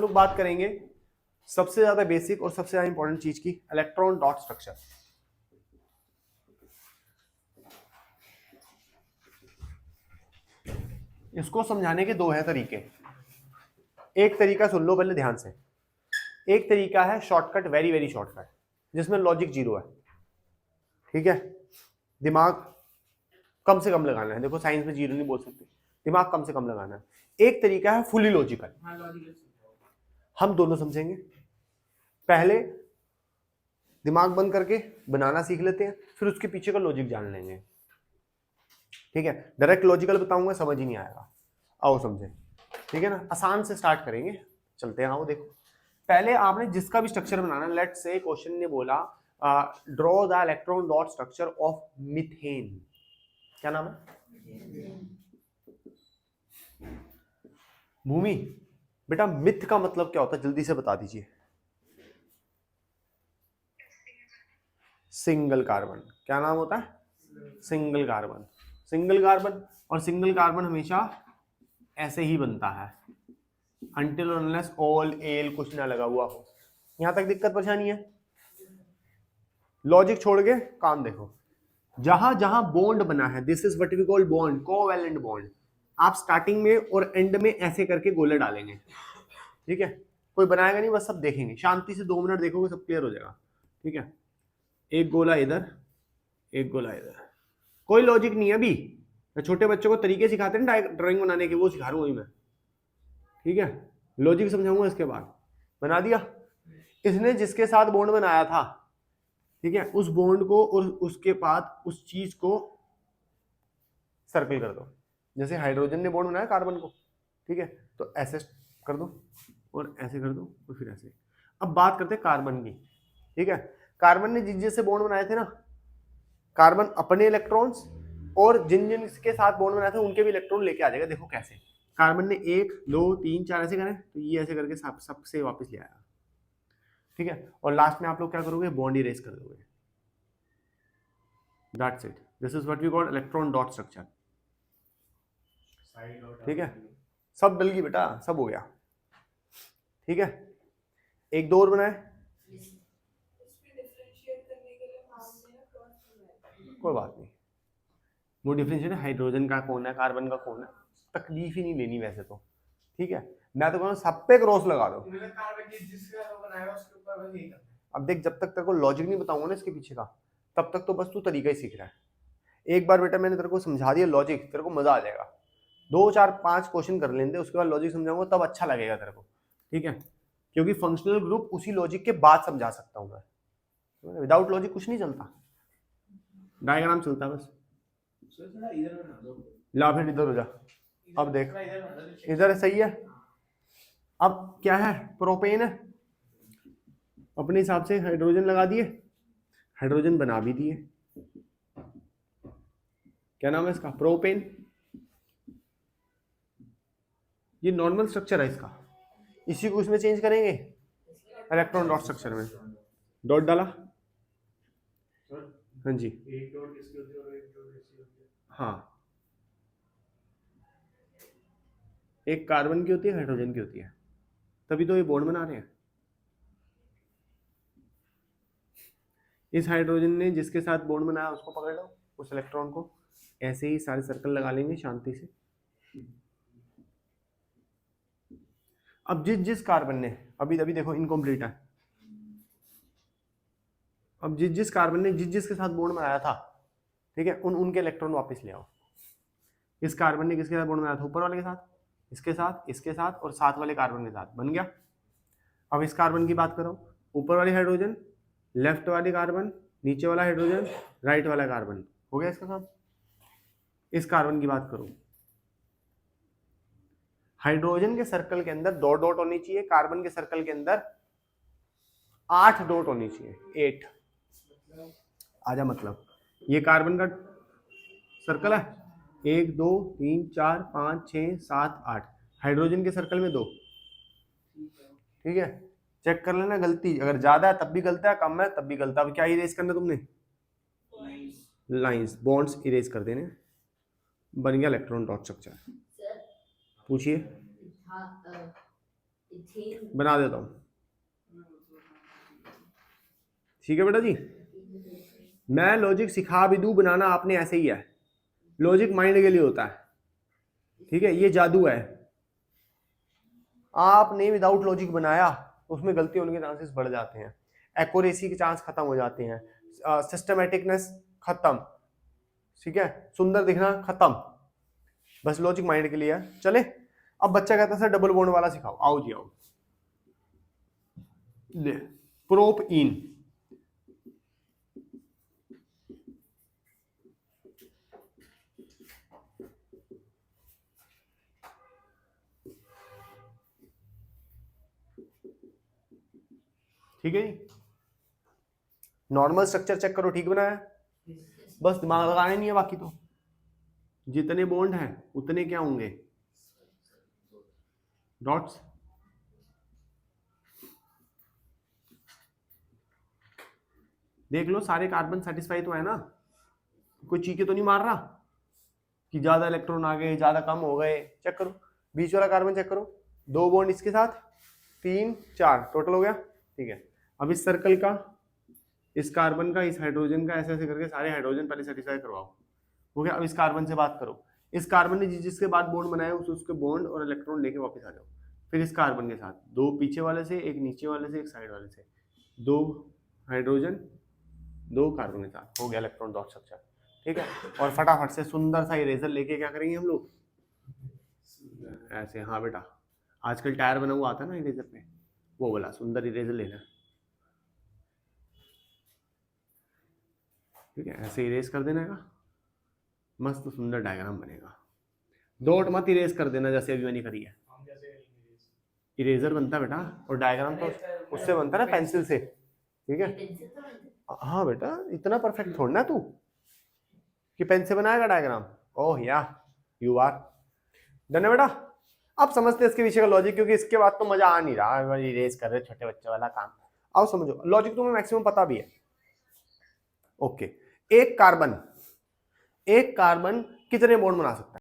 लोग बात करेंगे सबसे ज्यादा बेसिक और सबसे ज्यादा इंपॉर्टेंट चीज की, इलेक्ट्रॉन डॉट स्ट्रक्चर। इसको समझाने के दो है तरीके। एक तरीका सुन लो पहले ध्यान से। एक तरीका है शॉर्टकट, वेरी वेरी शॉर्टकट, जिसमें लॉजिक जीरो है। ठीक है, दिमाग कम से कम लगाना है। देखो साइंस में जीरो नहीं बोल सकते, दिमाग कम से कम लगाना है। एक तरीका है फुली लॉजिकल। हम दोनों समझेंगे। पहले दिमाग बंद करके बनाना सीख लेते हैं, फिर उसके पीछे का लॉजिक जान लेंगे। ठीक है, डायरेक्ट लॉजिकल बताऊंगा समझ ही नहीं आएगा। आओ समझे, ठीक है ना। आसान से स्टार्ट करेंगे, चलते हैं। आओ देखो, पहले आपने जिसका भी स्ट्रक्चर बनाना, लेट से क्वेश्चन ने बोला draw the electron dot structure of methane. क्या नाम है? भूमि। बेटा मिथ का मतलब क्या होता है, जल्दी से बता दीजिए। Single carbon. क्या नाम होता है? Single carbon. सिंगल कार्बन, और सिंगल कार्बन हमेशा ऐसे ही बनता है until unless all एल कुछ ना लगा हुआ हो। यहां तक दिक्कत परेशानी है? लॉजिक छोड़ के काम देखो। जहां जहां बॉन्ड बना है, this is what we call bond, covalent bond. आप स्टार्टिंग में और एंड में ऐसे करके गोले डालेंगे। ठीक है, कोई बनाएगा नहीं, बस सब देखेंगे शांति से। 2 मिनट देखोगे सब क्लियर हो जाएगा। ठीक है, एक गोला इधर, एक गोला इधर, कोई लॉजिक नहीं है अभी। छोटे बच्चों को तरीके सिखाते हैं ड्राइंग बनाने के, वो सिखा रहा हूं अभी मैं। ठीक है, लॉजिक समझाऊंगा इसके बाद। बना दिया। इसने जिसके साथ बॉन्ड बनाया था, ठीक है, उस बॉन्ड को और उसके बाद उस चीज को सर्कल कर दो। जैसे हाइड्रोजन ने बॉन्ड बनाया कार्बन को, ठीक है, तो ऐसे कर दो और ऐसे कर दो और फिर ऐसे। अब बात करते हैं कार्बन की। ठीक है, कार्बन ने जिन जिनसे बॉन्ड बनाए थे ना, कार्बन अपने इलेक्ट्रॉन्स और जिन जिन के साथ बॉन्ड बनाए थे उनके भी इलेक्ट्रॉन लेके आ जाएगा। देखो कैसे, कार्बन ने 1 2 3 4 ऐसे करे, तो ये ऐसे करके सबसे वापस ले आया। ठीक है, और लास्ट में आप लोग क्या करोगे, बॉन्ड इरेज कर दोगे। That's it, this is what we call electron dot structure. ठीक है, सब डल गई बेटा, सब हो गया। ठीक है, एक दो और बनाए, कोई बात नहीं। वो डिफरेंशिएट हाइड्रोजन का कौन है, कार्बन का कौन है, तकलीफ ही नहीं लेनी वैसे तो। ठीक है, मैं तो कहूँ सब पे क्रॉस लगा दो। अब देख, जब तक तेरे को लॉजिक नहीं बताऊंगा ना इसके पीछे का, तब तक तो बस तू तरीका ही सीख रहा है। एक बार बेटा मैंने तेरे को समझा दिया लॉजिक, तेरे को मजा आ जाएगा। 2 4 5 क्वेश्चन कर लेंगे, उसके बाद लॉजिक समझाऊंगा, तब अच्छा लगेगा तेरे को। ठीक है, क्योंकि फंक्शनल ग्रुप उसी लॉजिक के बाद समझा सकता हूं मैं। विदाउट लॉजिक कुछ नहीं चलता, डायग्राम चलता है बस। ला फिर इधर हो जा। अब देख, इधर सही है। अब क्या है, प्रोपेन है, अपने हिसाब से हाइड्रोजन लगा दिए, हाइड्रोजन बना भी दिए। क्या नाम है इसका, प्रोपेन। ये नॉर्मल स्ट्रक्चर है इसका, इसी को इसमें चेंज करेंगे इलेक्ट्रॉन डॉट स्ट्रक्चर में। डॉट डाला, हाँ जी, एक डॉट किसकी होती है और एक डॉट किसकी होती है? हाँ, एक कार्बन की होती है, हाइड्रोजन की होती है, तभी तो ये बॉन्ड बना रहे हैं। इस हाइड्रोजन ने जिसके साथ बॉन्ड बनाया उसको पकड़ लो, उस इलेक्ट्रॉन को। ऐसे ही सारे सर्कल लगा लेंगे शांति से। अब जिस जिस कार्बन ने, अभी अभी देखो इनकम्प्लीट है, अब जिस जिस कार्बन ने जिस जिसके साथ बॉन्ड बनाया था, ठीक है, उनके इलेक्ट्रॉन वापस ले आओ। इस कार्बन ने किसके साथ बॉन्ड बनाया था, ऊपर वाले के साथ, इसके साथ, इसके साथ और साथ वाले कार्बन के साथ, बन गया। अब इस कार्बन की बात करो, ऊपर वाली हाइड्रोजन, लेफ्ट वाली कार्बन, नीचे वाला हाइड्रोजन, राइट वाला कार्बन, हो गया इसका काम। इस कार्बन की बात करो, हाइड्रोजन के सर्कल के अंदर 2 डॉट होनी चाहिए, कार्बन के सर्कल के अंदर 8 डॉट होनी चाहिए, 8। आजा, मतलब ये कार्बन का सर्कल है, 1 2 3 4 5 6 7 8, हाइड्रोजन के सर्कल में 2। ठीक है, चेक कर लेना, गलती अगर ज्यादा है तब भी गलता है, कम है तब भी गलता है। अब क्या इरेज करना तुमने, लाइंस, बॉन्ड्स इरेज कर देने, बन गया इलेक्ट्रॉन डॉट स्ट्रक्चर। पूछिए। बना देता हूँ। ठीक है बेटा जी, मैं लॉजिक सिखा भी दूं, बनाना आपने ऐसे ही है। लॉजिक माइंड के लिए होता है, ठीक है, ये जादू है। आपने विदाउट लॉजिक बनाया उसमें गलती होने के चांसेस बढ़ जाते हैं, एक्यूरेसी के चांस खत्म हो जाते हैं, सिस्टमेटिकनेस खत्म, ठीक है, सुंदर दिखना खत्म। बस लॉजिक माइंड के लिए है। चले, अब बच्चा कहता है सर डबल बॉन्ड वाला सिखाओ। आओ जी आओ, ले प्रोप इन, ठीक है जी। नॉर्मल स्ट्रक्चर चेक करो, ठीक बनाया, बस दिमाग लगाना नहीं है, बाकी तो जितने बॉन्ड हैं उतने क्या होंगे, डॉट्स। देख लो सारे कार्बन सेटिस्फाई तो है ना, कोई चीखे तो नहीं मार रहा कि ज्यादा इलेक्ट्रॉन आ गए ज्यादा कम हो गए। चेक करो बीच वाला कार्बन, चेक करो, 2 बॉन्ड इसके साथ, 3 4 टोटल हो गया, ठीक है। अब इस सर्कल का, इस कार्बन का, इस हाइड्रोजन का, ऐसे ऐसे करके सारे हाइड्रोजन पहले सेटिस्फाई करवाओ, हो गया। अब इस कार्बन से बात करो, इस कार्बन ने जिसके बाद बॉन्ड बनाया उसके बॉन्ड और इलेक्ट्रॉन लेके वापस आ जाओ। फिर इस कार्बन के साथ 2 पीछे वाले से, 1 नीचे वाले से, 1 साइड वाले से, 2 हाइड्रोजन 2 कार्बन के साथ, हो गया इलेक्ट्रॉन डॉट स्ट्रक्चर, ठीक है। और फटाफट से सुंदर सा इरेजर लेके क्या करेंगे हम लोग, ऐसे, हाँ बेटा आजकल टायर बना हुआ आता है ना इरेजर पे, वो बोला सुंदर इरेजर लेना, ठीक है। ऐसे इरेज कर देना का, मस्त सुंदर डायग्राम बनेगा। डॉट मत इरेज कर देना जैसे अभी मैंने करी है, इरेजर बनता है बेटा, और डायग्राम तो उससे बनता है ना, पेंसिल से, ठीक है। हाँ बेटा इतना परफेक्ट थोड़ा तू कि पेन से बनाएगा डायग्राम, ओह या यू आर डन है बेटा। अब समझते हैं इसके पीछे का लॉजिक, क्योंकि इसके बाद तो मजा आ नहीं रहा, इरेज कर रहे छोटे बच्चे वाला काम। आओ समझो लॉजिक, तुम्हें मैक्सिमम पता भी है। ओके, एक कार्बन कितने बॉन्ड बना सकता है?